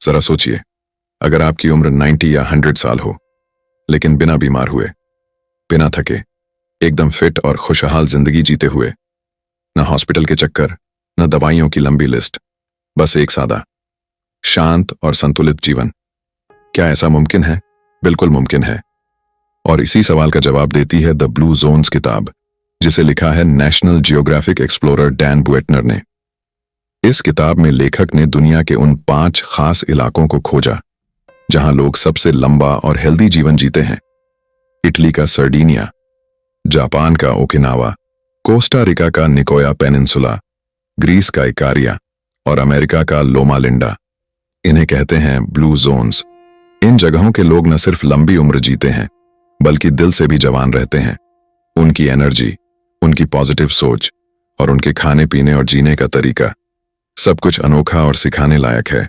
जरा सोचिए, अगर आपकी उम्र 90 या 100 साल हो, लेकिन बिना बीमार हुए, बिना थके, एकदम फिट और खुशहाल जिंदगी जीते हुए, न हॉस्पिटल के चक्कर, न दवाइयों की लंबी लिस्ट, बस एक सादा, शांत और संतुलित जीवन। क्या ऐसा मुमकिन है? बिल्कुल मुमकिन है। और इसी सवाल का जवाब देती है द ब्लू जोन्स किताब, जिसे लिखा है नेशनल जियोग्राफिक एक्सप्लोरर डैन बुएटनर ने। इस किताब में लेखक ने दुनिया के उन 5 खास इलाकों को खोजा जहां लोग सबसे लंबा और हेल्दी जीवन जीते हैं। इटली का सर्डिनिया, जापान का ओकिनावा, कोस्टा रिका का निकोया पेनिनसुला, ग्रीस का इकारिया और अमेरिका का लोमा लिंडा। इन्हें कहते हैं ब्लू जोन्स। इन जगहों के लोग न सिर्फ लंबी उम्र जीते हैं, बल्कि दिल से भी जवान रहते हैं। उनकी एनर्जी, उनकी पॉजिटिव सोच और उनके खाने पीने और जीने का तरीका सब कुछ अनोखा और सिखाने लायक है।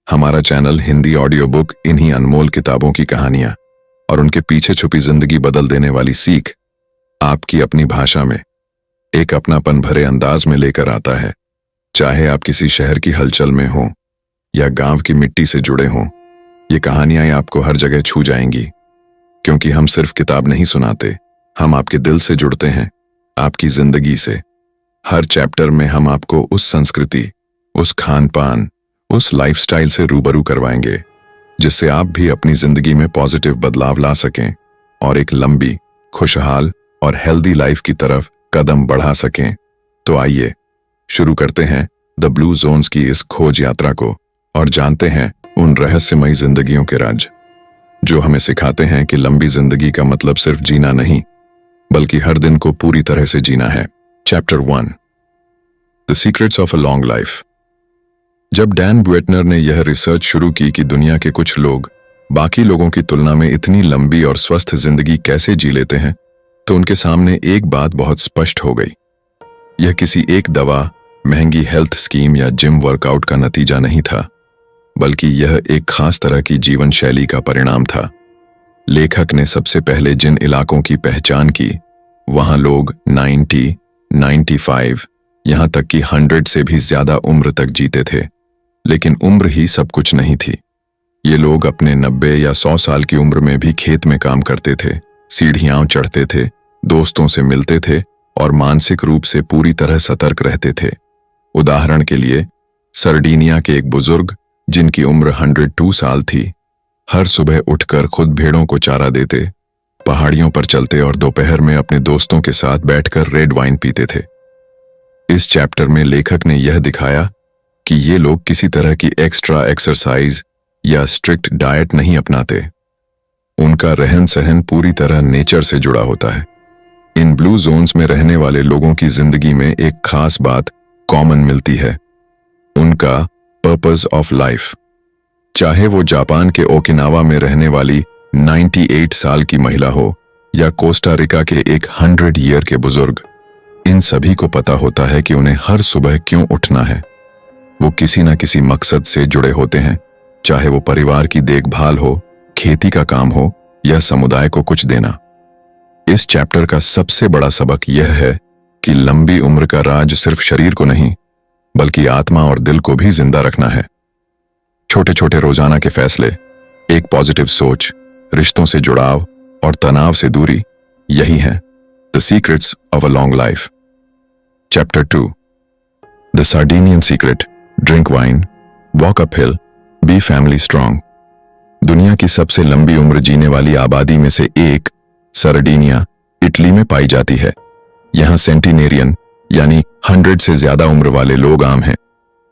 हमारा चैनल हिंदी ऑडियो बुक इन्हीं अनमोल किताबों की कहानियां और उनके पीछे छुपी जिंदगी बदल देने वाली सीख आपकी अपनी भाषा में एक अपनापन भरे अंदाज में लेकर आता है। चाहे आप किसी शहर की हलचल में हो या गांव की मिट्टी से जुड़े हों, ये कहानियां आपको हर जगह छू जाएंगी। क्योंकि हम सिर्फ किताब नहीं सुनाते, हम आपके दिल से जुड़ते हैं, आपकी जिंदगी से। हर चैप्टर में हम आपको उस संस्कृति, उस खान पान, उस लाइफस्टाइल से रूबरू करवाएंगे जिससे आप भी अपनी जिंदगी में पॉजिटिव बदलाव ला सकें और एक लंबी, खुशहाल और हेल्दी लाइफ की तरफ कदम बढ़ा सकें। तो आइए शुरू करते हैं द ब्लू जोन्स की इस खोज यात्रा को और जानते हैं उन रहस्यमयी जिंदगियों के राज जो हमें सिखाते हैं कि लंबी जिंदगी का मतलब सिर्फ जीना नहीं, बल्कि हर दिन को पूरी तरह से जीना है। Chapter 1, the secrets of a long life. जब डैन बुएटनर ने यह रिसर्च शुरू की कि दुनिया के कुछ लोग बाकी लोगों की तुलना में इतनी लंबी और स्वस्थ जिंदगी कैसे जी लेते हैं, तो उनके सामने एक बात बहुत स्पष्ट हो गई। यह किसी एक दवा, महंगी हेल्थ स्कीम या जिम वर्कआउट का नतीजा नहीं था, बल्कि यह एक खास तरह की जीवन शैली का परिणाम था। लेखक ने सबसे पहले जिन इलाकों की पहचान की, वहां लोग 90, 95, यहां तक कि 100 से भी ज्यादा उम्र तक जीते थे। लेकिन उम्र ही सब कुछ नहीं थी। ये लोग अपने 90 या 100 साल की उम्र में भी खेत में काम करते थे, सीढ़ियां चढ़ते थे, दोस्तों से मिलते थे और मानसिक रूप से पूरी तरह सतर्क रहते थे। उदाहरण के लिए, सर्डिनिया के एक बुजुर्ग जिनकी उम्र 102 साल थी, हर सुबह उठकर खुद भेड़ों को चारा देते, पहाड़ियों पर चलते और दोपहर में अपने दोस्तों के साथ बैठकर रेड वाइन पीते थे। इस चैप्टर में लेखक ने यह दिखाया कि ये लोग किसी तरह की एक्स्ट्रा एक्सरसाइज या स्ट्रिक्ट डाइट नहीं अपनाते। उनका रहन सहन पूरी तरह नेचर से जुड़ा होता है। इन ब्लू जोन्स में रहने वाले लोगों की जिंदगी में एक खास बात कॉमन मिलती है, उनका पर्पस ऑफ लाइफ। चाहे वो जापान के ओकिनावा में रहने वाली 98 साल की महिला हो या कोस्टा रिका के एक 100 ईयर के बुजुर्ग, इन सभी को पता होता है कि उन्हें हर सुबह क्यों उठना है। वो किसी न किसी मकसद से जुड़े होते हैं, चाहे वो परिवार की देखभाल हो, खेती का काम हो या समुदाय को कुछ देना। इस चैप्टर का सबसे बड़ा सबक यह है कि लंबी उम्र का राज सिर्फ शरीर को नहीं, बल्कि आत्मा और दिल को भी जिंदा रखना है। छोटे छोटे रोजाना के फैसले, एक पॉजिटिव सोच, रिश्तों से जुड़ाव और तनाव से दूरी, यही है the secrets of a long life. Chapter 2, the Sardinian secret, drink wine, walk up hill, be family strong. दुनिया की सबसे लंबी उम्र जीने वाली आबादी में से एक सर्डिनिया, इटली में पाई जाती है। यहां सेंटिनेरियन यानी 100 से ज्यादा उम्र वाले लोग आम हैं,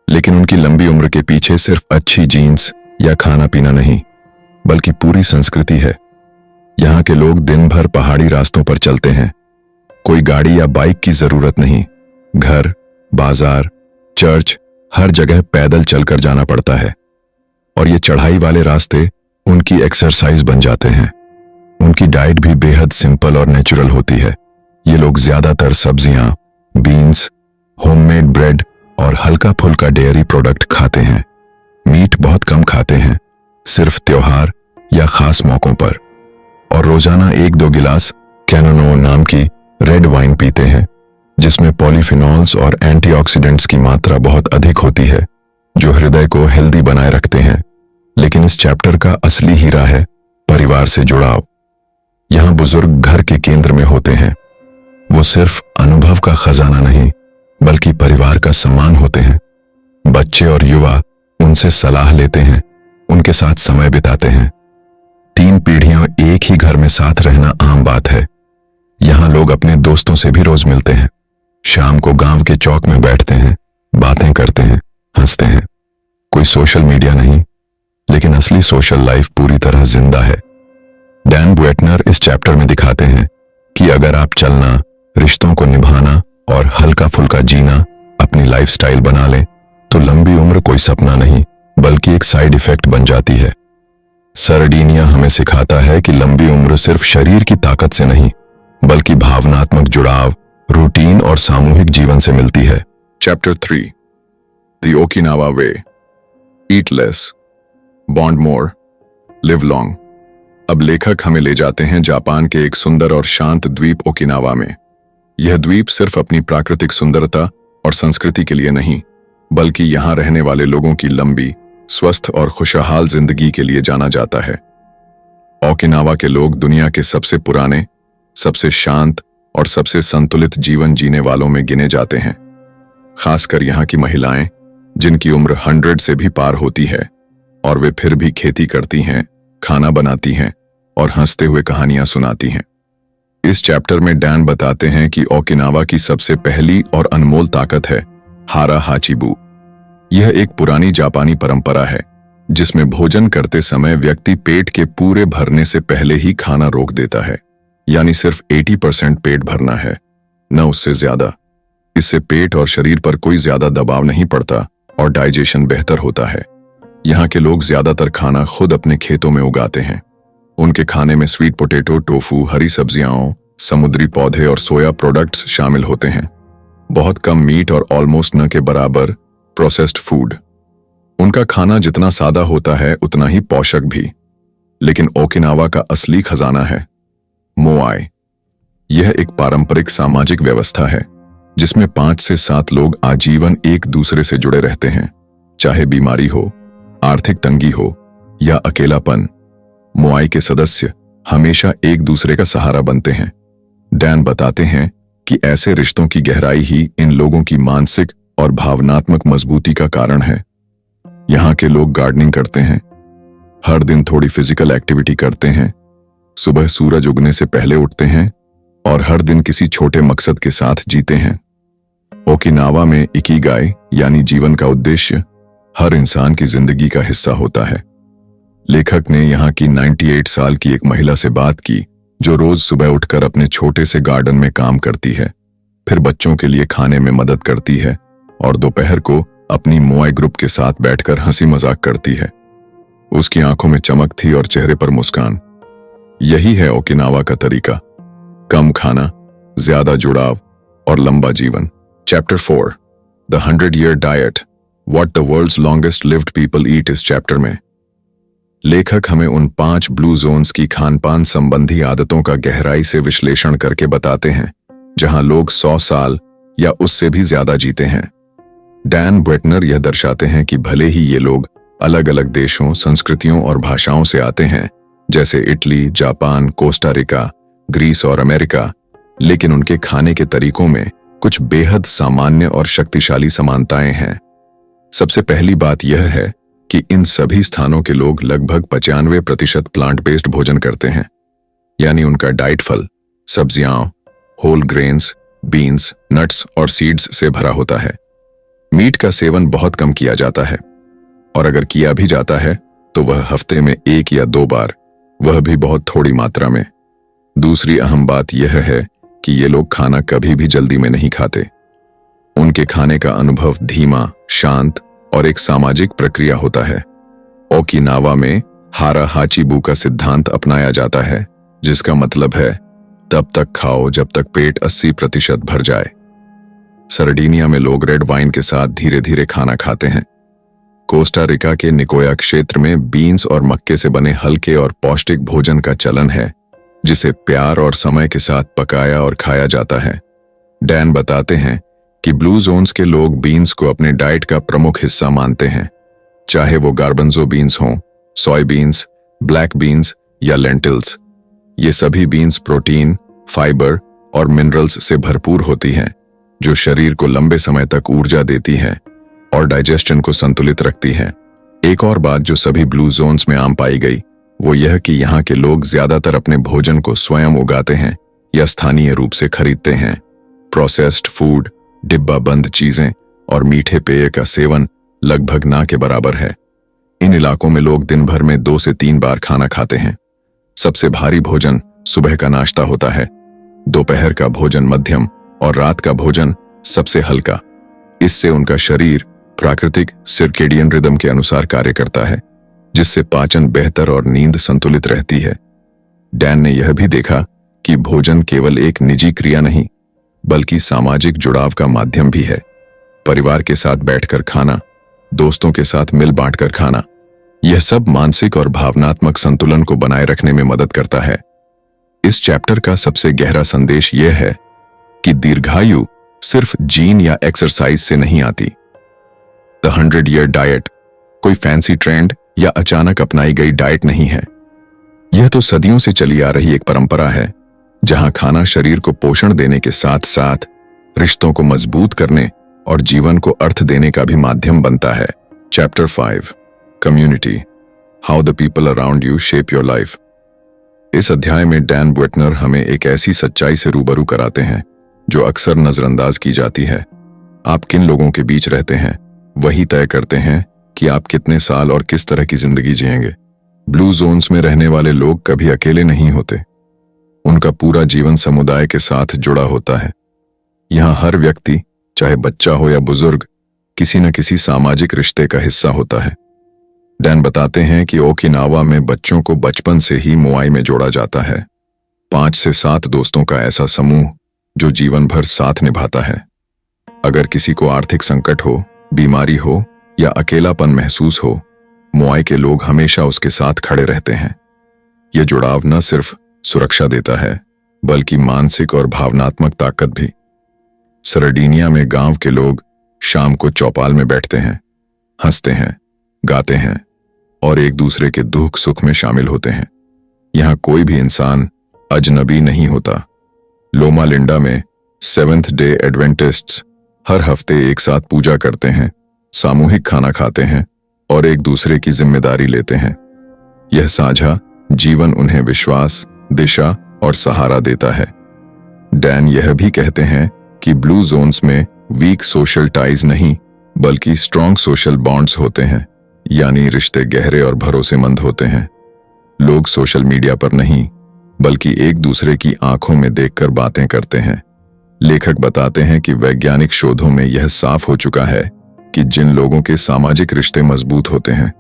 लेकिन उनकी लंबी उम्र के पीछे सिर्फ अच्छी जीन्स या खाना पीना नहीं, बल्कि पूरी संस्कृति है। यहाँ के लोग दिन भर पहाड़ी रास्तों पर चलते हैं। कोई गाड़ी या बाइक की जरूरत नहीं। घर, बाजार, चर्च, हर जगह पैदल चलकर जाना पड़ता है। और ये चढ़ाई वाले रास्ते उनकी एक्सरसाइज बन जाते हैं। उनकी डाइट भी बेहद सिंपल और नेचुरल होती है। ये लोग ज्यादातर सब्जियां, बीन्स, होममेड ब्रेड और हल्का फुल्का डेयरी प्रोडक्ट खाते हैं। मीट बहुत कम खाते हैं, सिर्फ त्योहार या खास मौकों पर। और रोजाना 1-2 गिलास कैनोनो नाम की रेड वाइन पीते हैं, जिसमें पॉलीफिनॉल्स और एंटीऑक्सीडेंट्स की मात्रा बहुत अधिक होती है, जो हृदय को हेल्दी बनाए रखते हैं। लेकिन इस चैप्टर का असली हीरा है परिवार से जुड़ाव। यहाँ बुजुर्ग घर के केंद्र में होते हैं। वो सिर्फ अनुभव का खजाना नहीं बल्कि परिवार का सम्मान होते हैं। बच्चे और युवा उनसे सलाह लेते हैं, उनके साथ समय बिताते हैं। 3 पीढ़ियां एक ही घर में साथ रहना आम बात है। यहाँ लोग अपने दोस्तों से भी रोज मिलते हैं। शाम को गांव के चौक में बैठते हैं, बातें करते हैं, हंसते हैं। कोई सोशल मीडिया नहीं, लेकिन असली सोशल लाइफ पूरी तरह जिंदा है। डैन बुएटनर इस चैप्टर में दिखाते हैं कि अगर आप चलना, रिश्तों को निभाना और हल्का फुल्का जीना अपनी लाइफस्टाइल बना लें तो लंबी उम्र कोई सपना नहीं बल्कि एक साइड इफेक्ट बन जाती है। सरडीनिया हमें सिखाता है कि लंबी उम्र सिर्फ शरीर की ताकत से नहीं बल्कि भावनात्मक जुड़ाव, रूटीन और सामूहिक जीवन से मिलती है। Chapter 3 the Okinawa way, eat less, bond more, live long. अब लेखक हमें ले जाते हैं जापान के एक सुंदर और शांत द्वीप ओकिनावा में। यह द्वीप सिर्फ अपनी प्राकृतिक सुंदरता और संस्कृति के लिए नहीं बल्कि यहाँ रहने वाले लोगों की लंबी, स्वस्थ और खुशहाल जिंदगी के लिए जाना जाता है। ओकिनावा के लोग दुनिया के सबसे पुराने, सबसे शांत और सबसे संतुलित जीवन जीने वालों में गिने जाते हैं। खासकर यहाँ की महिलाएं जिनकी उम्र 100 से भी पार होती है और वे फिर भी खेती करती हैं, खाना बनाती हैं और हंसते हुए कहानियां सुनाती हैं। इस चैप्टर में डैन बताते हैं कि ओकिनावा की सबसे पहली और अनमोल ताकत है हारा हाचिबू। यह एक पुरानी जापानी परंपरा है जिसमें भोजन करते समय व्यक्ति पेट के पूरे भरने से पहले ही खाना रोक देता है, यानी सिर्फ 80% पेट भरना है, न उससे ज्यादा। इससे पेट और शरीर पर कोई ज्यादा दबाव नहीं पड़ता और डाइजेशन बेहतर होता है। यहाँ के लोग ज्यादातर खाना खुद अपने खेतों में उगाते हैं। उनके खाने में स्वीट पोटैटो, टोफू, हरी सब्जियां, समुद्री पौधे और सोया प्रोडक्ट्स शामिल होते हैं। बहुत कम मीट और ऑलमोस्ट न के बराबर प्रोसेस्ड फूड। उनका खाना जितना सादा होता है उतना ही पोषक भी। लेकिन ओकिनावा का असली खजाना है मोआई। यह एक पारंपरिक सामाजिक व्यवस्था है जिसमें 5 से 7 लोग आजीवन एक दूसरे से जुड़े रहते हैं, चाहे बीमारी हो, आर्थिक तंगी हो या अकेलापन। मोआई के सदस्य हमेशा एक दूसरे का सहारा बनते हैं। डैन बताते हैं कि ऐसे रिश्तों की गहराई ही इन लोगों की मानसिक और भावनात्मक मजबूती का कारण है। यहाँ के लोग गार्डनिंग करते हैं, हर दिन थोड़ी फिजिकल एक्टिविटी करते हैं, सुबह सूरज उगने से पहले उठते हैं और हर दिन किसी छोटे मकसद के साथ जीते हैं। ओकिनावा में इकिगाई यानी जीवन का उद्देश्य हर इंसान की जिंदगी का हिस्सा होता है। लेखक ने यहाँ की 98 साल की एक महिला से बात की जो रोज सुबह उठकर अपने छोटे से गार्डन में काम करती है, फिर बच्चों के लिए खाने में मदद करती है और दोपहर को अपनी मोआई ग्रुप के साथ बैठकर हंसी मजाक करती है। उसकी आंखों में चमक थी और चेहरे पर मुस्कान। यही है ओकिनावा का तरीका, कम खाना, ज्यादा जुड़ाव और लंबा जीवन। Chapter 4 the 100-year diet, what the world's longest lived people eat. इस चैप्टर में लेखक हमें उन 5 ब्लू जोन्स की खानपान संबंधी आदतों का गहराई से विश्लेषण करके बताते हैं जहां लोग 100 साल या उससे भी ज्यादा जीते हैं। डैन बुएटनर यह दर्शाते हैं कि भले ही ये लोग अलग अलग देशों, संस्कृतियों और भाषाओं से आते हैं, जैसे Italy, Japan, Costa Rica, Greece और अमेरिका, लेकिन उनके खाने के तरीकों में कुछ बेहद सामान्य और शक्तिशाली समानताएं हैं। सबसे पहली बात यह है कि इन सभी स्थानों के लोग लगभग 95% प्लांट बेस्ड भोजन करते हैं, यानी उनका डाइट फल, सब्जियां, होल ग्रेन्स, बीन्स, नट्स और सीड्स से भरा होता है। मीट का सेवन बहुत कम किया जाता है और अगर किया भी जाता है तो वह हफ्ते में 1 या 2 बार, वह भी बहुत थोड़ी मात्रा में। दूसरी अहम बात यह है कि ये लोग खाना कभी भी जल्दी में नहीं खाते। उनके खाने का अनुभव धीमा, शांत और एक सामाजिक प्रक्रिया होता है। ओकिनावा में हारा हाचिबू का सिद्धांत अपनाया जाता है, जिसका मतलब है तब तक खाओ जब तक पेट 80% भर जाए। सरडीनिया में लोग रेड वाइन के साथ धीरे धीरे खाना खाते हैं। कोस्टा रिका के निकोया क्षेत्र में बीन्स और मक्के से बने हल्के और पौष्टिक भोजन का चलन है, जिसे प्यार और समय के साथ पकाया और खाया जाता है। डैन बताते हैं कि ब्लू जोन्स के लोग बीन्स को अपने डाइट का प्रमुख हिस्सा मानते हैं, चाहे वो गार्बंजो बीन्स हों, सोयाबीन्स, ब्लैक बीन्स या लेंटिल्स। ये सभी बीन्स प्रोटीन, फाइबर और मिनरल्स से भरपूर होती हैं, जो शरीर को लंबे समय तक ऊर्जा देती हैं और डाइजेशन को संतुलित रखती हैं। एक और बात जो सभी ब्लू जोन्स में आम पाई गई, वो यह कि यहाँ के लोग ज्यादातर अपने भोजन को स्वयं उगाते हैं या स्थानीय रूप से खरीदते हैं। प्रोसेस्ड फूड, डिब्बा बंद चीजें और मीठे पेय का सेवन लगभग ना के बराबर है। इन इलाकों में लोग दिन भर में 2 से 3 बार खाना खाते हैं। सबसे भारी भोजन सुबह का नाश्ता होता है, दोपहर का भोजन मध्यम और रात का भोजन सबसे हल्का। इससे उनका शरीर प्राकृतिक सर्केडियन रिदम के अनुसार कार्य करता है, जिससे पाचन बेहतर और नींद संतुलित रहती है। डैन ने यह भी देखा कि भोजन केवल एक निजी क्रिया नहीं, बल्कि सामाजिक जुड़ाव का माध्यम भी है। परिवार के साथ बैठकर खाना, दोस्तों के साथ मिल बांटकर खाना, यह सब मानसिक और भावनात्मक संतुलन को बनाए रखने में मदद करता है। इस चैप्टर का सबसे गहरा संदेश यह है कि दीर्घायु सिर्फ जीन या एक्सरसाइज से नहीं आती। द 100-year डाइट कोई फैंसी ट्रेंड या अचानक अपनाई गई डाइट नहीं है। यह तो सदियों से चली आ रही एक परंपरा है, जहां खाना शरीर को पोषण देने के साथ साथ रिश्तों को मजबूत करने और जीवन को अर्थ देने का भी माध्यम बनता है। Chapter 5, community, how the people around U shape your life. इस अध्याय में डैन बुएटनर हमें एक ऐसी सच्चाई से रूबरू कराते हैं जो अक्सर नजरअंदाज की जाती है। आप किन लोगों के बीच रहते हैं, वही तय करते हैं कि आप कितने साल और किस तरह की जिंदगी जिएंगे। ब्लू जोन्स में रहने वाले लोग कभी अकेले नहीं होते। उनका पूरा जीवन समुदाय के साथ जुड़ा होता है। यहाँ हर व्यक्ति, चाहे बच्चा हो या बुजुर्ग, किसी न किसी सामाजिक रिश्ते का हिस्सा होता है। डैन बताते हैं कि ओकिनावा में बच्चों को बचपन से ही मोआई में जोड़ा जाता है। 5 से 7 दोस्तों का ऐसा समूह जो जीवन भर साथ निभाता है। अगर किसी को आर्थिक संकट हो, बीमारी हो या अकेलापन महसूस हो, मोआई के लोग हमेशा उसके साथ खड़े रहते हैं। यह जुड़ाव न सिर्फ सुरक्षा देता है, बल्कि मानसिक और भावनात्मक ताकत भी। सरडीनिया में गांव के लोग शाम को चौपाल में बैठते हैं, हंसते हैं, गाते हैं और एक दूसरे के दुख सुख में शामिल होते हैं। यहाँ कोई भी इंसान अजनबी नहीं होता। लोमा लिंडा में 7th डे एडवेंटिस्ट्स हर हफ्ते एक साथ पूजा करते हैं, सामूहिक खाना खाते हैं और एक दूसरे की जिम्मेदारी लेते हैं। यह साझा जीवन उन्हें विश्वास, दिशा और सहारा देता है। डैन यह भी कहते हैं कि ब्लू जोन्स में वीक सोशल टाइज नहीं, बल्कि स्ट्रॉन्ग सोशल बॉन्ड्स होते हैं, यानी रिश्ते गहरे और भरोसेमंद होते हैं। लोग सोशल मीडिया पर नहीं, बल्कि एक दूसरे की आंखों में देखकर बातें करते हैं। लेखक बताते हैं कि वैज्ञानिक शोधों में यह साफ हो चुका है कि जिन लोगों के सामाजिक रिश्ते मजबूत होते हैं,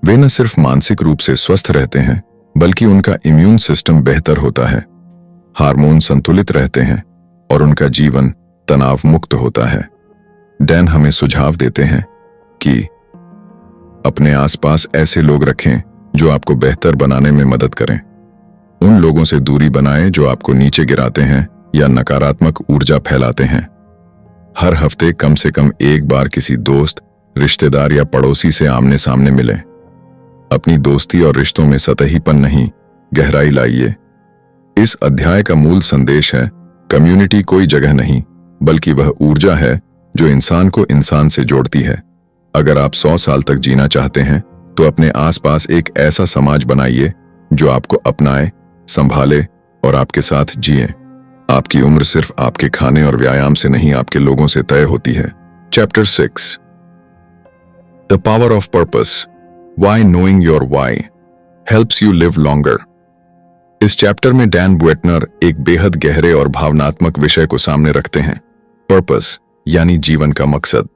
वे न सिर्फ मानसिक रूप से स्वस्थ रहते हैं, बल्कि उनका इम्यून सिस्टम बेहतर होता है, हार्मोन संतुलित रहते हैं और उनका जीवन तनाव मुक्त होता है। डैन हमें सुझाव देते हैं कि अपने आसपास ऐसे लोग रखें जो आपको बेहतर बनाने में मदद करें। उन लोगों से दूरी बनाएं जो आपको नीचे गिराते हैं या नकारात्मक ऊर्जा फैलाते हैं। हर हफ्ते कम से कम एक बार किसी दोस्त, रिश्तेदार या पड़ोसी से आमने सामने मिलें। अपनी दोस्ती और रिश्तों में सतहीपन नहीं, गहराई लाइए। इस अध्याय का मूल संदेश है, कम्युनिटी कोई जगह नहीं, बल्कि वह ऊर्जा है जो इंसान को इंसान से जोड़ती है। अगर आप 100 साल तक जीना चाहते हैं, तो अपने आसपास एक ऐसा समाज बनाइए जो आपको अपनाए, संभाले और आपके साथ जिए। आपकी उम्र सिर्फ आपके खाने और व्यायाम से नहीं, आपके लोगों से तय होती है। Chapter 6, the power of purpose, why knowing your why helps you live longer. इस चैप्टर में डैन बुएटनर एक बेहद गहरे और भावनात्मक विषय को सामने रखते हैं, पर्पस यानी जीवन का मकसद।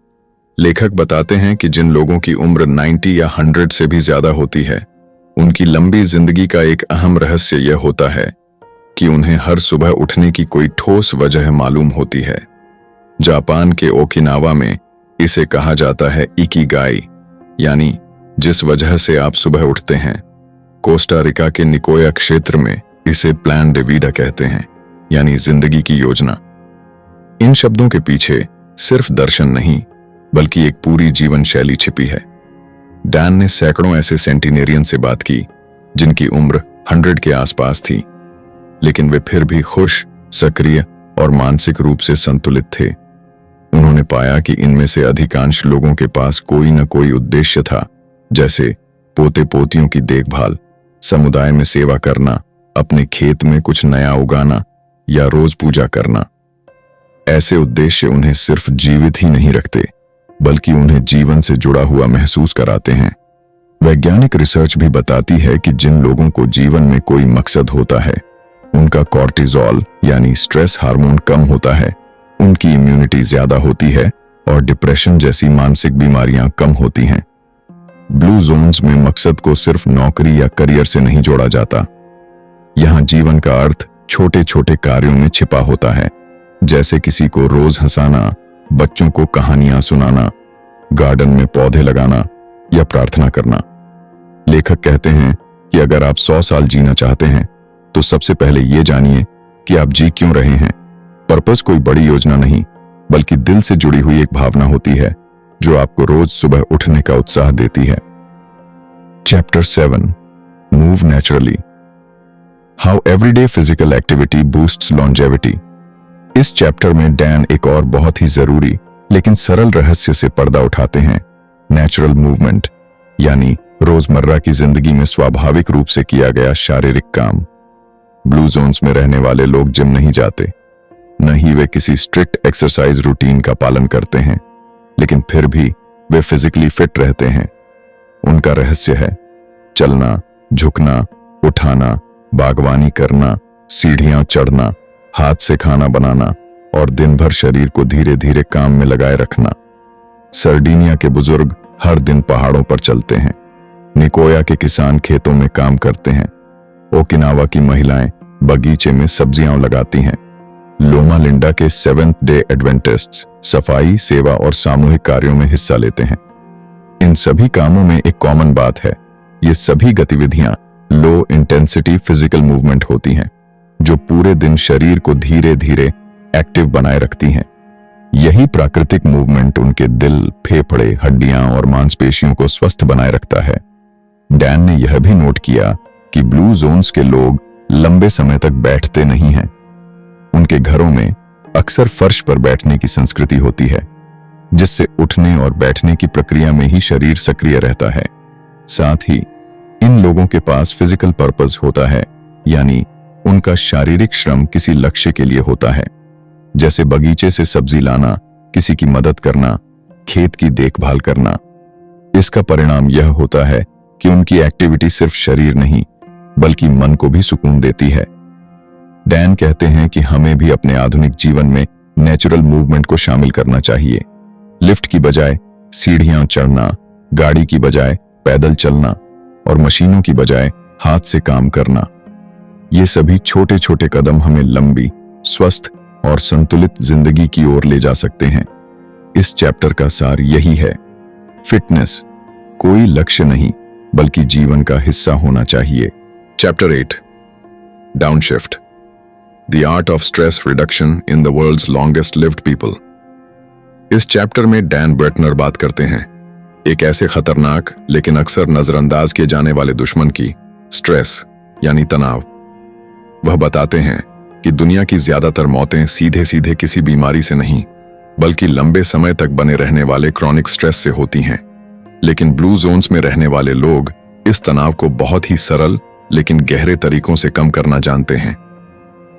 लेखक बताते हैं कि जिन लोगों की उम्र 90 या 100 से भी ज्यादा होती है, उनकी लंबी जिंदगी का एक अहम रहस्य यह होता है कि उन्हें हर सुबह उठने की कोई ठोस वजह मालूम होती है। जापान के ओकिनावा में इसे कहा जाता है इकिगाई, यानी जिस वजह से आप सुबह उठते हैं। कोस्टा रिका के निकोया क्षेत्र में इसे प्लान डे वीडा कहते हैं, यानी जिंदगी की योजना। इन शब्दों के पीछे सिर्फ दर्शन नहीं, बल्कि एक पूरी जीवन शैली छिपी है। डैन ने सैकड़ों ऐसे सेंटिनेरियन से बात की जिनकी उम्र 100 के आसपास थी, लेकिन वे फिर भी खुश, सक्रिय और मानसिक रूप से संतुलित थे। उन्होंने पाया कि इनमें से अधिकांश लोगों के पास कोई न कोई उद्देश्य था, जैसे पोते पोतियों की देखभाल, समुदाय में सेवा करना, अपने खेत में कुछ नया उगाना या रोज पूजा करना। ऐसे उद्देश्य उन्हें सिर्फ जीवित ही नहीं रखते, बल्कि उन्हें जीवन से जुड़ा हुआ महसूस कराते हैं। वैज्ञानिक रिसर्च भी बताती है कि जिन लोगों को जीवन में कोई मकसद होता है, उनका कॉर्टिजोल यानी स्ट्रेस हार्मोन कम होता है, उनकी इम्यूनिटी ज्यादा होती है और डिप्रेशन जैसी मानसिक बीमारियां कम होती हैं। ब्लू जोन्स में मकसद को सिर्फ नौकरी या करियर से नहीं जोड़ा जाता। यहां जीवन का अर्थ छोटे छोटे कार्यों में छिपा होता है, जैसे किसी को रोज हंसाना, बच्चों को कहानियां सुनाना, गार्डन में पौधे लगाना या प्रार्थना करना। लेखक कहते हैं कि अगर आप 100 साल जीना चाहते हैं तो सबसे पहले ये जानिए कि आप जी क्यों रहे हैं। पर्पस कोई बड़ी योजना नहीं, बल्कि दिल से जुड़ी हुई एक भावना होती है जो आपको रोज सुबह उठने का उत्साह देती है। Chapter 7 move naturally, how everyday physical activity boosts longevity. इस चैप्टर में डैन एक और बहुत ही जरूरी लेकिन सरल रहस्य से पर्दा उठाते हैं, नेचुरल मूवमेंट, यानी रोजमर्रा की जिंदगी में स्वाभाविक रूप से किया गया शारीरिक काम। ब्लू जोन्स में रहने वाले लोग जिम नहीं जाते, न ही वे किसी स्ट्रिक्ट एक्सरसाइज रूटीन का पालन करते हैं, लेकिन फिर भी वे फिजिकली फिट रहते हैं। उनका रहस्य है चलना, झुकना, उठाना, बागवानी करना, सीढ़ियां चढ़ना, हाथ से खाना बनाना और दिन भर शरीर को धीरे धीरे काम में लगाए रखना। सर्डिनिया के बुजुर्ग हर दिन पहाड़ों पर चलते हैं, निकोया के किसान खेतों में काम करते हैं, ओकिनावा की महिलाएं बगीचे में सब्जियां लगाती हैं, लोमा लिंडा के 7th डे एडवेंटिस्ट्स सफाई, सेवा और सामूहिक कार्यों में हिस्सा लेते हैं। इन सभी कामों में एक कॉमन बात है, ये सभी गतिविधियां लो इंटेंसिटी फिजिकल मूवमेंट होती हैं, जो पूरे दिन शरीर को धीरे धीरे एक्टिव बनाए रखती हैं। यही प्राकृतिक मूवमेंट उनके दिल, फेफड़े, हड्डियां और मांसपेशियों को स्वस्थ बनाए रखता है। डैन ने यह भी नोट किया कि ब्लू जोन्स के लोग लंबे समय तक बैठते नहीं हैं। उनके घरों में अक्सर फर्श पर बैठने की संस्कृति होती है, जिससे उठने और बैठने की प्रक्रिया में ही शरीर सक्रिय रहता है। साथ ही इन लोगों के पास फिजिकल पर्पस होता है, यानी उनका शारीरिक श्रम किसी लक्ष्य के लिए होता है, जैसे बगीचे से सब्जी लाना, किसी की मदद करना, खेत की देखभाल करना। इसका परिणाम यह होता है कि उनकी एक्टिविटी सिर्फ शरीर नहीं, बल्कि मन को भी सुकून देती है। डैन कहते हैं कि हमें भी अपने आधुनिक जीवन में नेचुरल मूवमेंट को शामिल करना चाहिए। लिफ्ट की बजाय सीढ़ियां चढ़ना, गाड़ी की बजाय पैदल चलना और मशीनों की बजाय हाथ से काम करना। ये सभी छोटे छोटे कदम हमें लंबी, स्वस्थ और संतुलित जिंदगी की ओर ले जा सकते हैं। इस चैप्टर का सार यही है, फिटनेस कोई लक्ष्य नहीं, बल्कि जीवन का हिस्सा होना चाहिए। Chapter 8 downshift, the art of stress reduction in the world's longest lived people. इस चैप्टर में डैन ब्रेटनर बात करते हैं एक ऐसे खतरनाक लेकिन अक्सर नजरअंदाज किए जाने वाले दुश्मन की, स्ट्रेस यानी तनाव। वह बताते हैं कि दुनिया की ज्यादातर मौतें सीधे सीधे किसी बीमारी से नहीं, बल्कि लंबे समय तक बने रहने वाले क्रॉनिक स्ट्रेस से होती हैं। लेकिन ब्लू जोन्स में रहने वाले लोग इस तनाव को बहुत ही सरल लेकिन गहरे तरीकों से कम करना जानते हैं।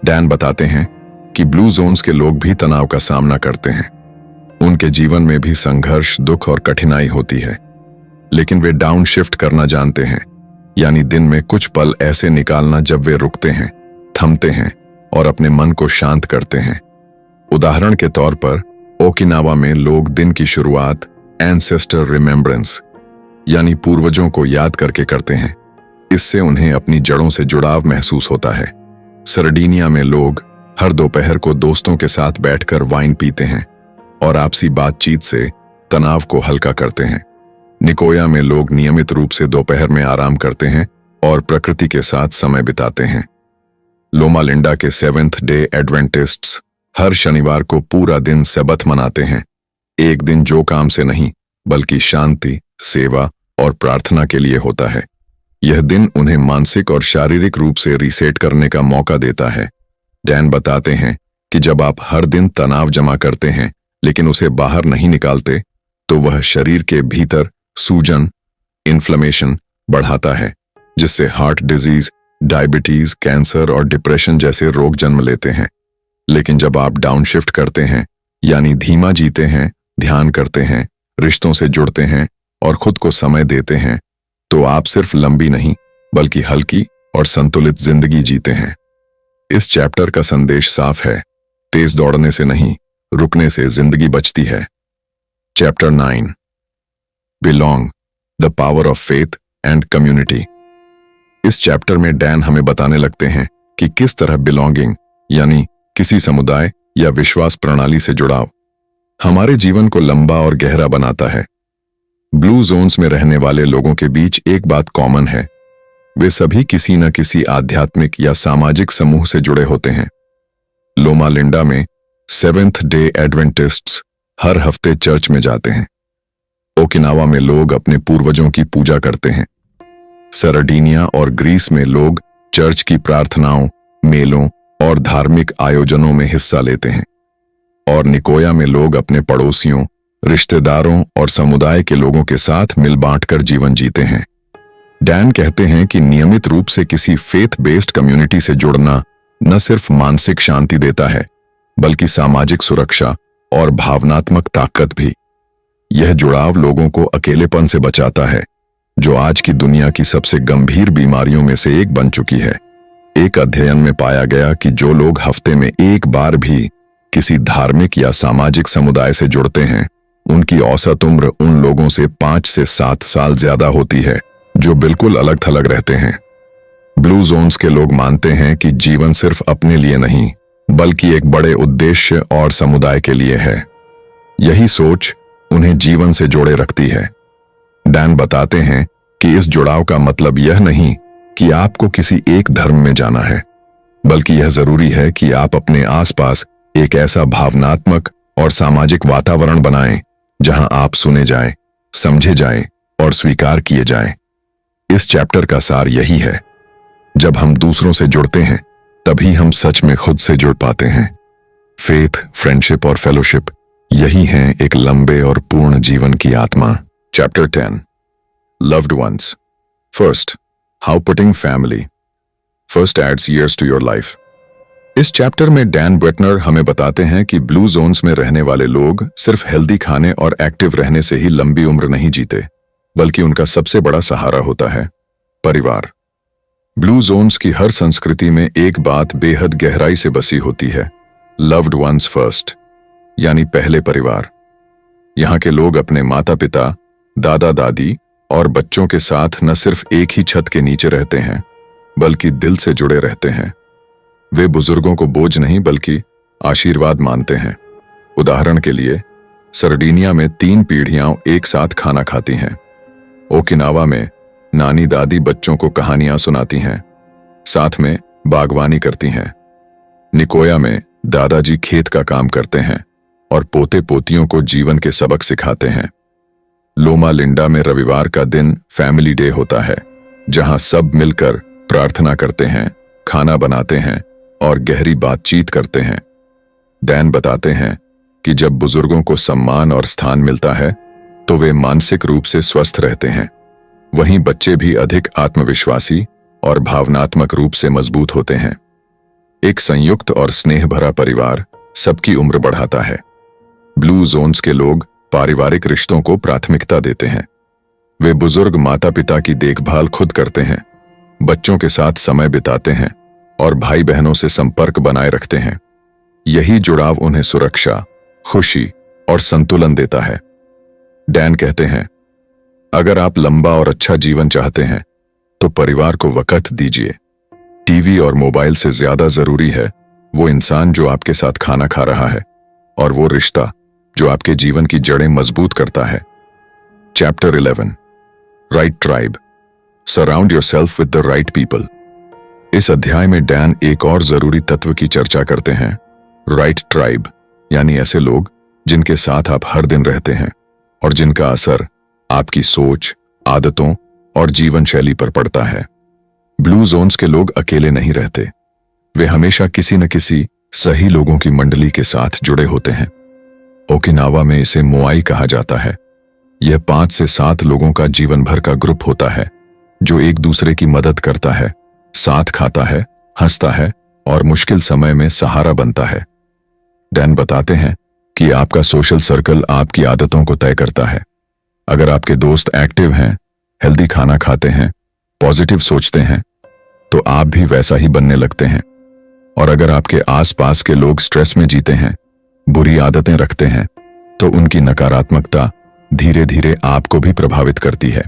डैन बताते हैं कि ब्लू जोन्स के लोग भी तनाव का सामना करते हैं। उनके जीवन में भी संघर्ष, दुख और कठिनाई होती है, लेकिन वे डाउन शिफ्ट करना जानते हैं, यानी दिन में कुछ पल ऐसे निकालना जब वे रुकते हैं, थमते हैं और अपने मन को शांत करते हैं। उदाहरण के तौर पर ओकिनावा में लोग दिन की शुरुआत एंसेस्टर रिमेम्बरेंस यानी पूर्वजों को याद करके करते हैं। इससे उन्हें अपनी जड़ों से जुड़ाव महसूस होता है। सर्डिनिया में लोग हर दोपहर को दोस्तों के साथ बैठकर वाइन पीते हैं और आपसी बातचीत से तनाव को हल्का करते हैं। निकोया में लोग नियमित रूप से दोपहर में आराम करते हैं और प्रकृति के साथ समय बिताते हैं। लोमा लिंडा के 7th डे एडवेंटिस्ट्स हर शनिवार को पूरा दिन सबत मनाते हैं। एक दिन जो काम से नहीं, बल्कि शांति, सेवा और प्रार्थना के लिए होता है। यह दिन उन्हें मानसिक और शारीरिक रूप से रीसेट करने का मौका देता है। डैन बताते हैं कि जब आप हर दिन तनाव जमा करते हैं लेकिन उसे बाहर नहीं निकालते, तो वह शरीर के भीतर सूजन, इन्फ्लेमेशन बढ़ाता है, जिससे हार्ट डिजीज, डायबिटीज, कैंसर और डिप्रेशन जैसे रोग जन्म लेते हैं। लेकिन जब आप डाउनशिफ्ट करते हैं, यानी धीमा जीते हैं, ध्यान करते हैं, रिश्तों से जुड़ते हैं और खुद को समय देते हैं, तो आप सिर्फ लंबी नहीं बल्कि हल्की और संतुलित जिंदगी जीते हैं। इस चैप्टर का संदेश साफ है, तेज दौड़ने से नहीं, रुकने से जिंदगी बचती है। Chapter 9, belong, the power of faith and community. इस चैप्टर में डैन हमें बताने लगते हैं कि किस तरह बिलोंगिंग यानी किसी समुदाय या विश्वास प्रणाली से जुड़ाव हमारे जीवन को लंबा और गहरा बनाता है। ब्लू जोन्स में रहने वाले लोगों के बीच एक बात कॉमन है, वे सभी किसी न किसी आध्यात्मिक या सामाजिक समूह से जुड़े होते हैं। लोमा लिंडा में सेवेंथ डे एडवेंटिस्ट्स हर हफ्ते चर्च में जाते हैं। ओकिनावा में लोग अपने पूर्वजों की पूजा करते हैं। सरडीनिया और ग्रीस में लोग चर्च की प्रार्थनाओं, मेलों और धार्मिक आयोजनों में हिस्सा लेते हैं। और निकोया में लोग अपने पड़ोसियों, रिश्तेदारों और समुदाय के लोगों के साथ मिल बांटकर जीवन जीते हैं। डैन कहते हैं कि नियमित रूप से किसी फेथ बेस्ड कम्युनिटी से जुड़ना न सिर्फ मानसिक शांति देता है, बल्कि सामाजिक सुरक्षा और भावनात्मक ताकत भी। यह जुड़ाव लोगों को अकेलेपन से बचाता है, जो आज की दुनिया की सबसे गंभीर बीमारियों में से एक बन चुकी है। एक अध्ययन में पाया गया कि जो लोग हफ्ते में एक बार भी किसी धार्मिक या सामाजिक समुदाय से जुड़ते हैं, उनकी औसत उम्र उन लोगों से 5 से 7 साल ज्यादा होती है जो बिल्कुल अलग थलग रहते हैं। ब्लू जोन्स के लोग मानते हैं कि जीवन सिर्फ अपने लिए नहीं, बल्कि एक बड़े उद्देश्य और समुदाय के लिए है। यही सोच उन्हें जीवन से जोड़े रखती है। डैन बताते हैं कि इस जुड़ाव का मतलब यह नहीं कि आपको किसी एक धर्म में जाना है, बल्कि यह जरूरी है कि आप अपने आसपास एक ऐसा भावनात्मक और सामाजिक वातावरण बनाएं जहां आप सुने जाएं, समझे जाएं और स्वीकार किए जाएं। इस चैप्टर का सार यही है, जब हम दूसरों से जुड़ते हैं तभी हम सच में खुद से जुड़ पाते हैं। फेथ, फ्रेंडशिप और फेलोशिप यही हैं एक लंबे और पूर्ण जीवन की आत्मा। Chapter 10, loved ones. First, how putting family first adds years to your life. इस चैप्टर में डैन ब्रेटनर हमें बताते हैं कि ब्लू जोन्स में रहने वाले लोग सिर्फ हेल्दी खाने और एक्टिव रहने से ही लंबी उम्र नहीं जीते, बल्कि उनका सबसे बड़ा सहारा होता है परिवार। ब्लू जोन्स की हर संस्कृति में एक बात बेहद गहराई से बसी होती है, लव्ड वंस फर्स्ट, यानी पहले परिवार। यहाँ के लोग अपने माता पिता, दादा दादी और बच्चों के साथ न सिर्फ एक ही छत के नीचे रहते हैं, बल्कि दिल से जुड़े रहते हैं। वे बुजुर्गों को बोझ नहीं बल्कि आशीर्वाद मानते हैं। उदाहरण के लिए, सरडीनिया में 3 पीढ़ियां एक साथ खाना खाती हैं। ओकिनावा में नानी दादी बच्चों को कहानियां सुनाती हैं, साथ में बागवानी करती हैं। निकोया में दादाजी खेत का काम करते हैं और पोते पोतियों को जीवन के सबक सिखाते हैं। लोमा लिंडा में रविवार का दिन फैमिली डे होता है, जहां सब मिलकर प्रार्थना करते हैं, खाना बनाते हैं और गहरी बातचीत करते हैं। डैन बताते हैं कि जब बुजुर्गों को सम्मान और स्थान मिलता है तो वे मानसिक रूप से स्वस्थ रहते हैं। वहीं बच्चे भी अधिक आत्मविश्वासी और भावनात्मक रूप से मजबूत होते हैं। एक संयुक्त और स्नेह भरा परिवार सबकी उम्र बढ़ाता है। ब्लू जोन्स के लोग पारिवारिक रिश्तों को प्राथमिकता देते हैं। वे बुजुर्ग माता पिता की देखभाल खुद करते हैं, बच्चों के साथ समय बिताते हैं और भाई बहनों से संपर्क बनाए रखते हैं। यही जुड़ाव उन्हें सुरक्षा, खुशी और संतुलन देता है। डैन कहते हैं, अगर आप लंबा और अच्छा जीवन चाहते हैं तो परिवार को वक्त दीजिए। टीवी और मोबाइल से ज्यादा जरूरी है वो इंसान जो आपके साथ खाना खा रहा है और वो रिश्ता जो आपके जीवन की जड़ें मजबूत करता है। Chapter 11, right tribe, surround yourself with the right people. इस अध्याय में डैन एक और जरूरी तत्व की चर्चा करते हैं, राइट ट्राइब, यानी ऐसे लोग जिनके साथ आप हर दिन रहते हैं और जिनका असर आपकी सोच, आदतों और जीवन शैली पर पड़ता है। ब्लू जोन्स के लोग अकेले नहीं रहते, वे हमेशा किसी न किसी सही लोगों की मंडली के साथ जुड़े होते हैं। ओकिनावा में इसे मोआई कहा जाता है। यह 5 से 7 लोगों का जीवन भर का ग्रुप होता है जो एक दूसरे की मदद करता है, साथ खाता है, हंसता है और मुश्किल समय में सहारा बनता है। डैन बताते हैं कि आपका सोशल सर्कल आपकी आदतों को तय करता है। अगर आपके दोस्त एक्टिव हैं, हेल्दी खाना खाते हैं, पॉजिटिव सोचते हैं, तो आप भी वैसा ही बनने लगते हैं। और अगर आपके आसपास के लोग स्ट्रेस में जीते हैं, बुरी आदतें रखते हैं, तो उनकी नकारात्मकता धीरे धीरे आपको भी प्रभावित करती है।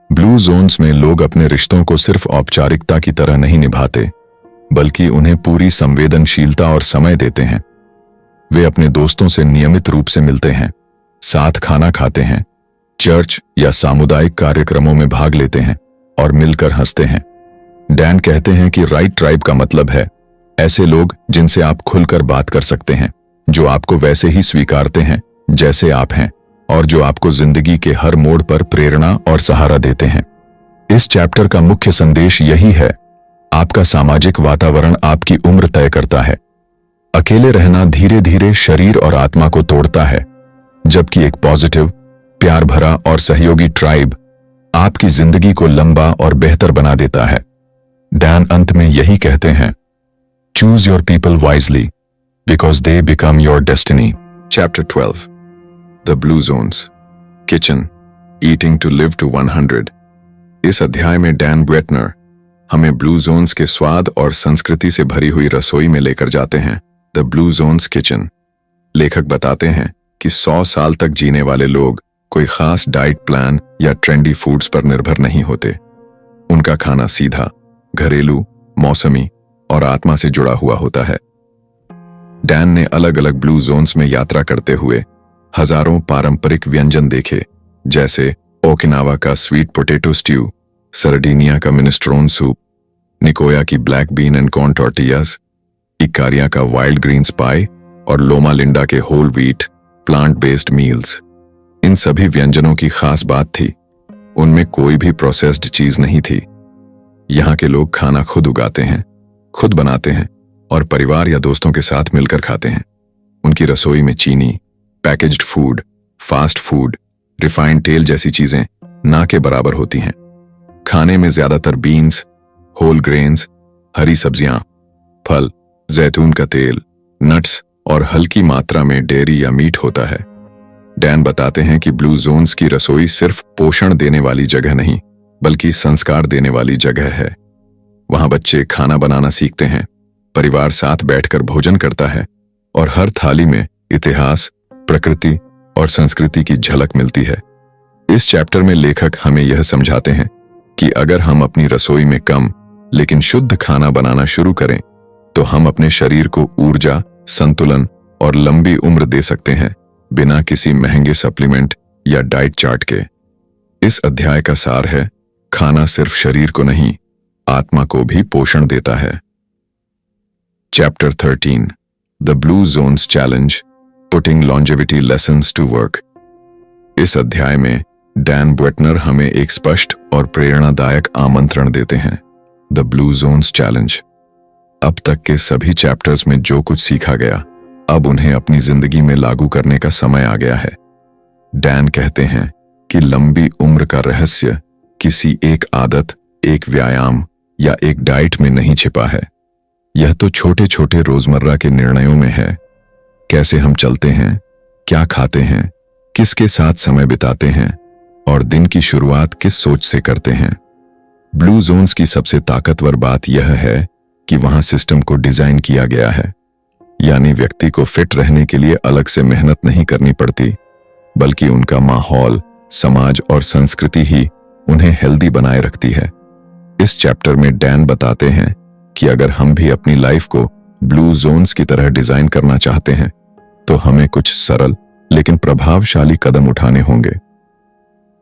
ब्लू जोन्स में लोग अपने रिश्तों को सिर्फ औपचारिकता की तरह नहीं निभाते, बल्कि उन्हें पूरी संवेदनशीलता और समय देते हैं। वे अपने दोस्तों से नियमित रूप से मिलते हैं, साथ खाना खाते हैं, चर्च या सामुदायिक कार्यक्रमों में भाग लेते हैं और मिलकर हंसते हैं। डैन कहते हैं कि राइट ट्राइब का मतलब है ऐसे लोग जिनसे आप खुलकर बात कर सकते हैं, जो आपको वैसे ही स्वीकारते हैं जैसे आप हैं और जो आपको जिंदगी के हर मोड़ पर प्रेरणा और सहारा देते हैं। इस चैप्टर का मुख्य संदेश यही है, आपका सामाजिक वातावरण आपकी उम्र तय करता है। अकेले रहना धीरे धीरे शरीर और आत्मा को तोड़ता है, जबकि एक पॉजिटिव, प्यार भरा और सहयोगी ट्राइब आपकी जिंदगी को लंबा और बेहतर बना देता है। डैन अंत में यही कहते हैं, choose your people wisely because they become your destiny. Chapter 12 the blue zones, kitchen, eating to live to 100। इस अध्याय में डैन ब्वेटनर हमें ब्लू जोन्स के स्वाद और संस्कृति से भरी हुई रसोई में लेकर जाते हैं। The blue zones kitchen. लेखक बताते हैं कि 100 साल तक जीने वाले लोग कोई खास डाइट प्लान या ट्रेंडी फूड्स पर निर्भर नहीं होते। उनका खाना सीधा, घरेलू, मौसमी और आत्मा से जुड़ा हुआ होता है। डैन ने अलग अलग ब्लू जोन्स में यात्रा करते हुए हजारों पारंपरिक व्यंजन देखे, जैसे ओकिनावा का स्वीट पोटैटो स्ट्यू, सरडीनिया का मिनेस्ट्रोन सूप, निकोया की black bean and corn tortillas, Ikaria का वाइल्ड ग्रीन्स पाई और लोमा लिंडा के whole wheat plant based meals. इन सभी व्यंजनों की खास बात थी, उनमें कोई भी प्रोसेस्ड चीज नहीं थी। यहाँ के लोग खाना खुद उगाते हैं, खुद बनाते हैं और परिवार या दोस्तों के साथ मिलकर खाते हैं। उनकी रसोई में चीनी, packaged food, fast food, refined तेल जैसी चीजें ना के बराबर होती हैं। खाने में ज्यादातर बीन्स, होल ग्रेन्स, हरी सब्जियां, फल, जैतून का तेल, नट्स और हल्की मात्रा में डेयरी या मीट होता है। डैन बताते हैं कि ब्लू जोन्स की रसोई सिर्फ पोषण देने वाली जगह नहीं, बल्कि संस्कार देने वाली जगह है। वहां बच्चे खाना बनाना सीखते हैं, परिवार साथ बैठकर भोजन करता है और हर थाली में इतिहास, प्रकृति और संस्कृति की झलक मिलती है। इस चैप्टर में लेखक हमें यह समझाते हैं कि अगर हम अपनी रसोई में कम लेकिन शुद्ध खाना बनाना शुरू करें, तो हम अपने शरीर को ऊर्जा, संतुलन और लंबी उम्र दे सकते हैं, बिना किसी महंगे सप्लीमेंट या डाइट चार्ट के। इस अध्याय का सार है, खाना सिर्फ शरीर को नहीं, आत्मा को भी पोषण देता है। Chapter 13 the blue zones challenge, putting longevity lessons to work. इस अध्याय में डैन ब्वेटनर हमें एक स्पष्ट और प्रेरणादायक आमंत्रण देते हैं, द ब्लू जोन्स चैलेंज। अब तक के सभी चैप्टर्स में जो कुछ सीखा गया, अब उन्हें अपनी जिंदगी में लागू करने का समय आ गया है। डैन कहते हैं कि लंबी उम्र का रहस्य किसी एक आदत, एक व्यायाम या एक डाइट में नहीं छिपा है। यह तो छोटे छोटे रोजमर्रा के निर्णयों में है। कैसे हम चलते हैं, क्या खाते हैं, किसके साथ समय बिताते हैं और दिन की शुरुआत किस सोच से करते हैं। ब्लू जोन्स की सबसे ताकतवर बात यह है कि वहां सिस्टम को डिजाइन किया गया है, यानी व्यक्ति को फिट रहने के लिए अलग से मेहनत नहीं करनी पड़ती, बल्कि उनका माहौल, समाज और संस्कृति ही उन्हें हेल्दी बनाए रखती है। इस चैप्टर में डैन बताते हैं कि अगर हम भी अपनी लाइफ को ब्लू जोन्स की तरह डिजाइन करना चाहते हैं, तो हमें कुछ सरल लेकिन प्रभावशाली कदम उठाने होंगे।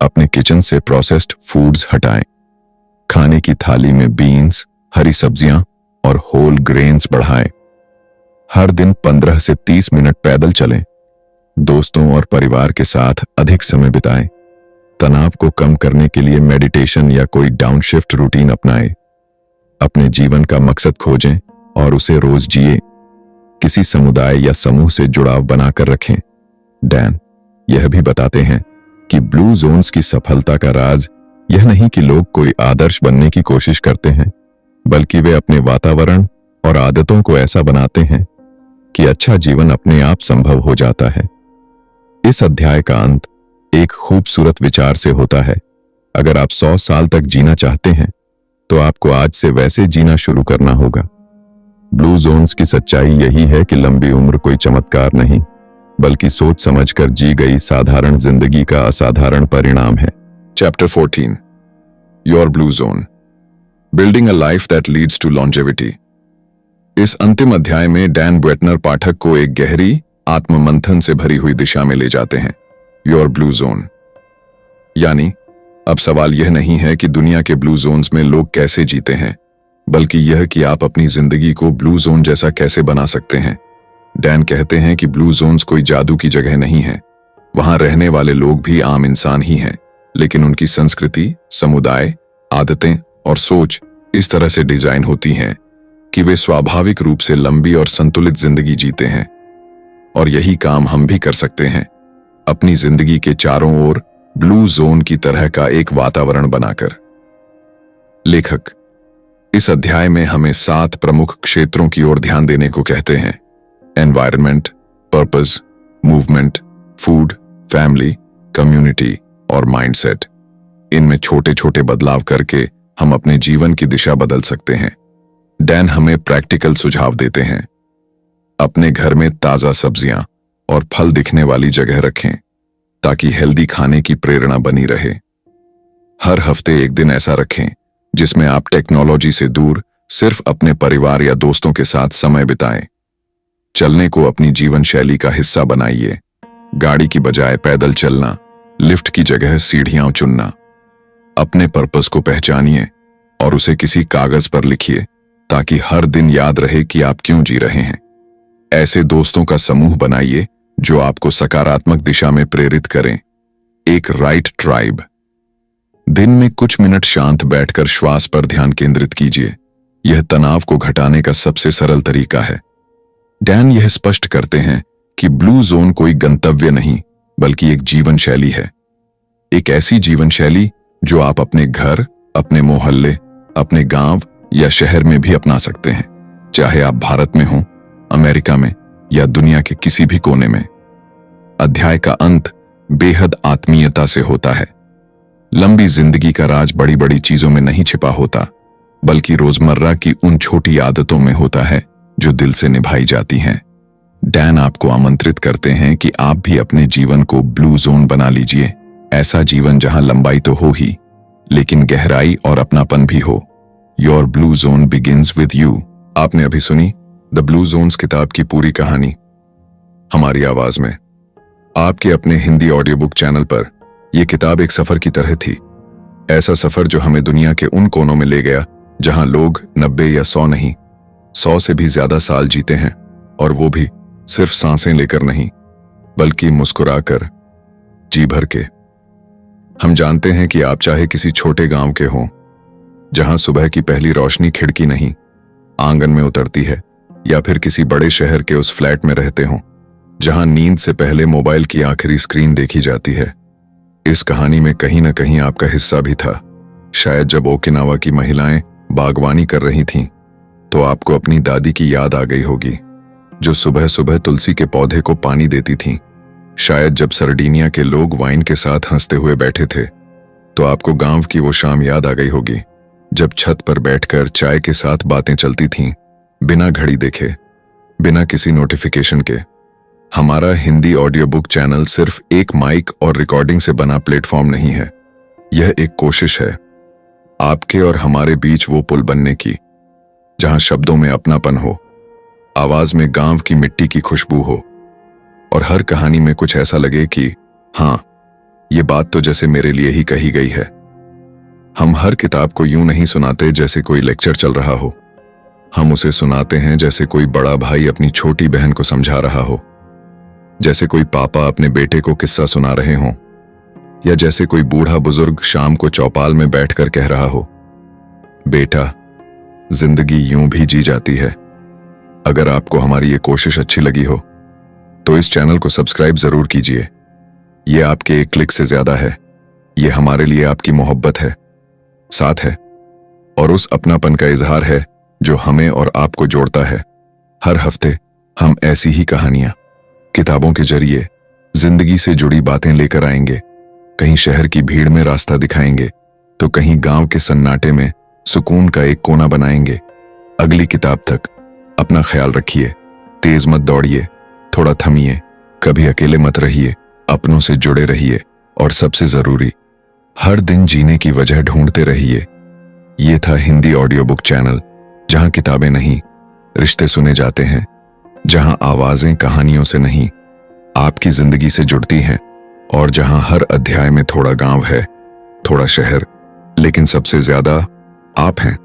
अपने किचन से प्रोसेस्ड फूड्स हटाएं, खाने की थाली में बीन्स, हरी सब्जियां और होल ग्रेन्स बढ़ाएं। हर दिन 15 से 30 मिनट पैदल चलें, दोस्तों और परिवार के साथ अधिक समय बिताएं तनाव को कम करने के लिए मेडिटेशन या कोई डाउनशिफ्ट रूटीन अपनाएं। अपने जीवन का मकसद खोजें और उसे रोज जिए। किसी समुदाय या समूह से जुड़ाव बनाकर रखें। डैन यह भी बताते हैं कि ब्लू जोन्स की सफलता का राज यह नहीं कि लोग कोई आदर्श बनने की कोशिश करते हैं, बल्कि वे अपने वातावरण और आदतों को ऐसा बनाते हैं कि अच्छा जीवन अपने आप संभव हो जाता है। इस अध्याय का अंत एक खूबसूरत विचार से होता है। अगर आप 100 साल तक जीना चाहते हैं तो आपको आज से वैसे जीना शुरू करना होगा। ब्लू जोन्स की सच्चाई यही है कि लंबी उम्र कोई चमत्कार नहीं, बल्कि सोच समझकर जी गई साधारण जिंदगी का असाधारण परिणाम है। Chapter 14 your blue zone, building a life that leads to longevity. इस अंतिम अध्याय में डैन ब्वेटनर पाठक को एक गहरी आत्ममंथन से भरी हुई दिशा में ले जाते हैं। योर ब्लू जोन यानी अब सवाल यह नहीं है कि दुनिया के ब्लू जोन्स में लोग कैसे जीते हैं, बल्कि यह कि आप अपनी जिंदगी को ब्लू जोन जैसा कैसे बना सकते हैं। डैन कहते हैं कि ब्लू जोन्स कोई जादू की जगह नहीं है। वहां रहने वाले लोग भी आम इंसान ही हैं, लेकिन उनकी संस्कृति, समुदाय, आदतें और सोच इस तरह से डिजाइन होती हैं कि वे स्वाभाविक रूप से लंबी और संतुलित जिंदगी जीते हैं। और यही काम हम भी कर सकते हैं, अपनी जिंदगी के चारों ओर ब्लू जोन की तरह का एक वातावरण बनाकर। लेखक इस अध्याय में हमें 7 प्रमुख क्षेत्रों की ओर ध्यान देने को कहते हैं। Environment, purpose, movement, food, family, community और माइंडसेट। इनमें छोटे छोटे बदलाव करके हम अपने जीवन की दिशा बदल सकते हैं। डैन हमें प्रैक्टिकल सुझाव देते हैं। अपने घर में ताजा सब्जियां और फल दिखने वाली जगह रखें ताकि हेल्दी खाने की प्रेरणा बनी रहे। हर हफ्ते एक दिन ऐसा रखें जिसमें आप टेक्नोलॉजी से दूर सिर्फ अपने परिवार या दोस्तों के साथ समय बिताएं। चलने को अपनी जीवन शैली का हिस्सा बनाइए। गाड़ी की बजाय पैदल चलना, लिफ्ट की जगह सीढ़ियां चुनना। अपने पर्पस को पहचानिए और उसे किसी कागज पर लिखिए ताकि हर दिन याद रहे कि आप क्यों जी रहे हैं। ऐसे दोस्तों का समूह बनाइए जो आपको सकारात्मक दिशा में प्रेरित करें। एक राइट ट्राइब। दिन में कुछ मिनट शांत बैठकर श्वास पर ध्यान केंद्रित कीजिए। यह तनाव को घटाने का सबसे सरल तरीका है। डैन यह स्पष्ट करते हैं कि ब्लू जोन कोई गंतव्य नहीं, बल्कि एक जीवन शैली है। एक ऐसी जीवन शैली जो आप अपने घर, अपने मोहल्ले, अपने गांव या शहर में भी अपना सकते हैं, चाहे आप भारत में हों, अमेरिका में या दुनिया के किसी भी कोने में। अध्याय का अंत बेहद आत्मीयता से होता है। लंबी जिंदगी का राज बड़ी बड़ी चीजों में नहीं छिपा होता, बल्कि रोजमर्रा की उन छोटी आदतों में होता है जो दिल से निभाई जाती हैं। डैन आपको आमंत्रित करते हैं कि आप भी अपने जीवन को ब्लू जोन बना लीजिए। ऐसा जीवन जहां लंबाई तो हो ही, लेकिन गहराई और अपनापन भी हो। Your blue zone begins with you. आपने अभी सुनी द ब्लू जोन्स किताब की पूरी कहानी हमारी आवाज में। आपके अपने हिंदी ऑडियो बुक चैनल पर यह किताब एक सफर की तरह थी। ऐसा सफर जो हमें दुनिया के उन कोनों में ले गया जहां लोग 90 या 100 नहीं, 100 से भी ज्यादा साल जीते हैं, और वो भी सिर्फ सांसें लेकर नहीं, बल्कि मुस्कुराकर, जी भर के। हम जानते हैं कि आप चाहे किसी छोटे गांव के हों, जहां सुबह की पहली रोशनी खिड़की नहीं आंगन में उतरती है, या फिर किसी बड़े शहर के उस फ्लैट में रहते हों जहां नींद से पहले मोबाइल की आखिरी स्क्रीन देखी जाती है। इस कहानी में कहीं ना कहीं आपका हिस्सा भी था। शायद जब ओकिनावा की महिलाएं बागवानी कर रही थीं, तो आपको अपनी दादी की याद आ गई होगी, जो सुबह सुबह तुलसी के पौधे को पानी देती थीं। शायद जब सरडीनिया के लोग वाइन के साथ हंसते हुए बैठे थे, तो आपको गांव की वो शाम याद आ गई होगी, जब छत पर बैठकर चाय के साथ बातें चलती थीं, बिना घड़ी देखे, बिना किसी नोटिफिकेशन के। हमारा हिंदी ऑडियो बुक चैनल सिर्फ एक माइक और रिकॉर्डिंग से बना प्लेटफॉर्म नहीं है। यह एक कोशिश है आपके और हमारे बीच वो पुल बनने की, जहां शब्दों में अपनापन हो, आवाज में गांव की मिट्टी की खुशबू हो, और हर कहानी में कुछ ऐसा लगे कि हाँ, ये बात तो जैसे मेरे लिए ही कही गई है। हम हर किताब को यूं नहीं सुनाते जैसे कोई लेक्चर चल रहा हो। हम उसे सुनाते हैं जैसे कोई बड़ा भाई अपनी छोटी बहन को समझा रहा हो, जैसे कोई पापा अपने बेटे को किस्सा सुना रहे हों। या जैसे कोई बूढ़ा बुजुर्ग शाम को चौपाल में बैठकर कह रहा हो, बेटा, जिंदगी यूं भी जी जाती है। अगर आपको हमारी ये कोशिश अच्छी लगी हो तो इस चैनल को सब्सक्राइब जरूर कीजिए। ये आपके एक क्लिक से ज्यादा है। ये हमारे लिए आपकी मोहब्बत है, साथ है और उस अपनापन का इजहार है जो हमें और आपको जोड़ता है। हर हफ्ते हम ऐसी ही कहानियां किताबों के जरिए जिंदगी से जुड़ी बातें लेकर आएंगे। कहीं शहर की भीड़ में रास्ता दिखाएंगे तो कहीं गांव के सन्नाटे में सुकून का एक कोना बनाएंगे। अगली किताब तक अपना ख्याल रखिए, तेज मत दौड़िए, थोड़ा थमिए, कभी अकेले मत रहिए, अपनों से जुड़े रहिए और सबसे जरूरी, हर दिन जीने की वजह ढूंढते रहिए। ये था हिंदी ऑडियो बुक चैनल, जहां किताबें नहीं, रिश्ते सुने जाते हैं, जहां आवाजें कहानियों से नहीं, आपकी जिंदगी से जुड़ती हैं और जहां हर अध्याय में थोड़ा गांव है, थोड़ा शहर, लेकिन सबसे ज्यादा आप हैं।